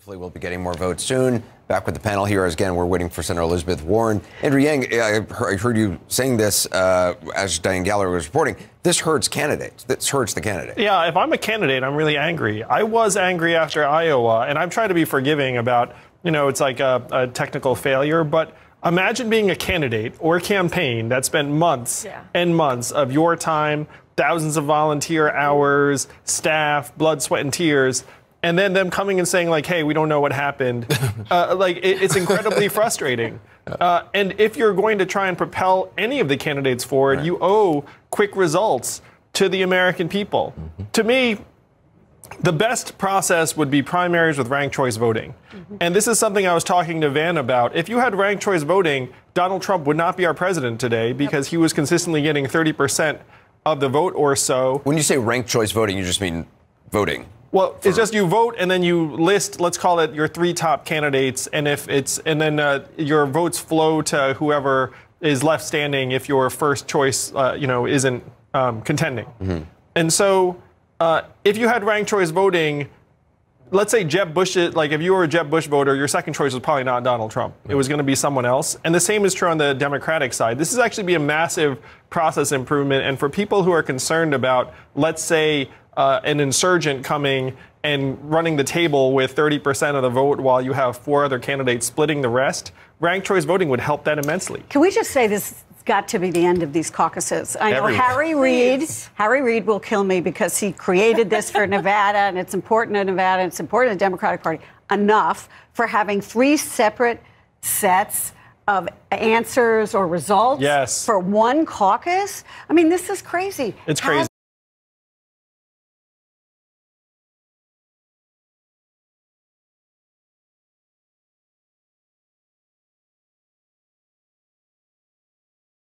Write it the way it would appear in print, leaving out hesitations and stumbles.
Hopefully we'll be getting more votes soon. Back with the panel here. As again, we're waiting for Senator Elizabeth Warren. Andrew Yang, I heard you saying this as Diane Gallagher was reporting. This hurts candidates. This hurts the candidate. Yeah, if I'm a candidate, I'm really angry. I was angry after Iowa, and I'm trying to be forgiving about, it's like a technical failure. But imagine being a candidate or a campaign that spent months and months of your time, thousands of volunteer hours, staff, blood, sweat, and tears, and then them coming and saying, like, hey, we don't know what happened. It's incredibly frustrating. And if you're going to try and propel any of the candidates forward, you owe quick results to the American people. To me, the best process would be primaries with ranked choice voting. And this is something I was talking to Van about. If you had ranked choice voting, Donald Trump would not be our president today because he was consistently getting 30% of the vote or so. When you say ranked choice voting, you just mean voting? Well, it's just you vote and then you list, let's call it your 3 top candidates, and then your votes flow to whoever is left standing if your first choice, isn't contending. And so, if you had ranked choice voting, let's say Jeb Bush, if you were a Jeb Bush voter, your second choice was probably not Donald Trump. It was going to be someone else. And the same is true on the Democratic side. This is actually be a massive process improvement. And for people who are concerned about, let's say, an insurgent coming and running the table with 30% of the vote while you have 4 other candidates splitting the rest, ranked choice voting would help that immensely. Can we just say this has got to be the end of these caucuses? I know Harry Reid will kill me because he created this for Nevada, and it's important to Nevada, and it's important to the Democratic Party enough for having 3 separate sets of answers or results for one caucus. I mean, this is crazy. It's crazy.